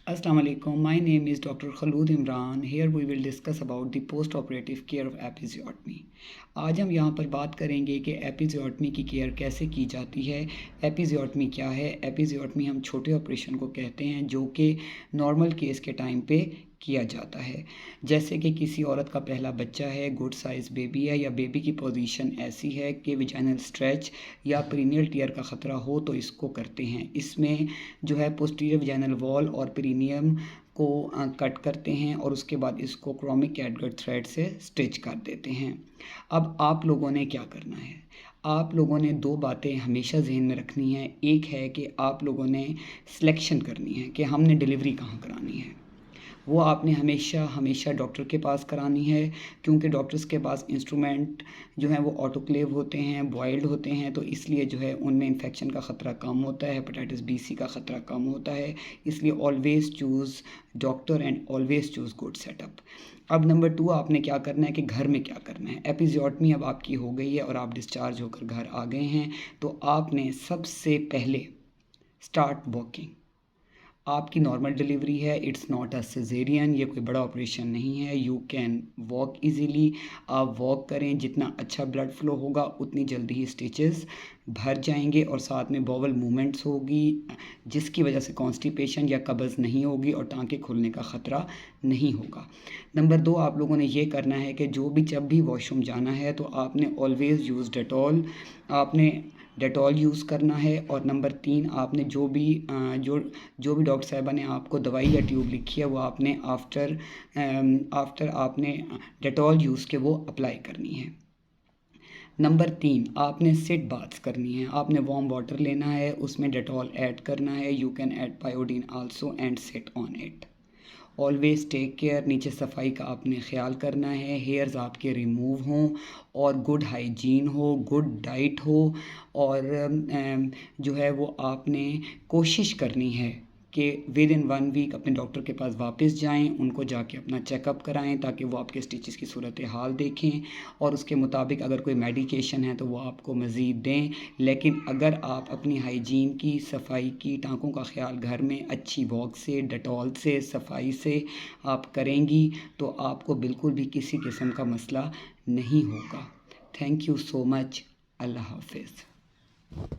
Assalamu alaikum. My name is Dr. Khalud Imran. Here we will discuss about the post-operative care of episiotomy. आज हम यहाँ पर बात करेंगे कि एपिजियोटमी की केयर कैसे की जाती है। एपिजियोटमी क्या है? एपिजियोटमी हम छोटे ऑपरेशन को कहते हैं जो कि नॉर्मल केस के टाइम पे किया जाता है। जैसे कि किसी औरत का पहला बच्चा है, गुड साइज़ बेबी है, या बेबी की पोजीशन ऐसी है कि विजाइनल स्ट्रेच या पेरिनियल टियर का ख़तरा हो, तो इसको करते हैं। इसमें जो है पोस्टीरियर विजाइनल वॉल और पेरिनियम को कट करते हैं और उसके बाद इसको क्रोमिक कैटगट थ्रेड से स्टिच कर देते हैं। अब आप लोगों ने क्या करना है? आप लोगों ने दो बातें हमेशा जहन में रखनी है। एक है कि आप लोगों ने सिलेक्शन करनी है कि हमने डिलीवरी कहाँ करानी है। वो आपने हमेशा डॉक्टर के पास करानी है, क्योंकि डॉक्टर्स के पास इंस्ट्रूमेंट जो हैं वो ऑटोक्लेव होते हैं, बॉयल्ड होते हैं, तो इसलिए जो है उनमें इन्फेक्शन का ख़तरा कम होता है, हेपेटाइटिस बी सी का ख़तरा कम होता है। इसलिए always choose doctor and always choose good setup. अब नंबर 2 आपने क्या करना है कि घर में क्या करना है। एपिजियोटमी अब आपकी हो गई है और आप डिस्चार्ज होकर घर आ गए हैं, तो आपने सबसे पहले स्टार्ट वॉकिंग। आपकी नॉर्मल डिलीवरी है, इट्स नॉट अ सिजेरियन, ये कोई बड़ा ऑपरेशन नहीं है। You can walk easily. आप वॉक करें, जितना अच्छा ब्लड फ्लो होगा उतनी जल्दी ही स्टिचेस भर जाएंगे और साथ में बॉवल मूवमेंट्स होगी, जिसकी वजह से कॉन्स्टिपेशन या कब्ज़ नहीं होगी और टाँके खुलने का ख़तरा नहीं होगा। नंबर 2 आप लोगों ने ये करना है कि जब भी वॉशरूम जाना है तो आपने ऑलवेज़ यूज़ डेटॉल, आपने डेटॉल यूज़ करना है। और नंबर 3 आपने जो भी डॉक्टर साहिबा ने आपको दवाई या ट्यूब लिखी है वो आपने आफ्टर आपने डेटॉल यूज़ के वो अप्लाई करनी है। नंबर 3 आपने सिट बाथ्स करनी है। आपने वार्म वाटर लेना है, उसमें डेटॉल ऐड करना है। You can add Pyodine also and sit on it. Always take care. नीचे सफाई का आपने ख्याल करना है, हेयर्स आपके रिमूव हों और गुड हाइजीन हो, गुड डाइट हो। और जो है वो आपने कोशिश करनी है कि विद इन 1 वीक अपने डॉक्टर के पास वापस जाएं, उनको जाके अपना चेकअप कराएं ताकि वो आपके स्टिचेस की सूरत हाल देखें और उसके मुताबिक अगर कोई मेडिकेशन है तो वो आपको मज़ीद दें। लेकिन अगर आप अपनी हाइजीन की, सफाई की, टाँकों का ख्याल घर में अच्छी वॉक से, डेटॉल से, सफाई से आप करेंगी तो आपको बिल्कुल भी किसी किस्म का मसला नहीं होगा। Thank you so much. अल्लाह हाफिज़।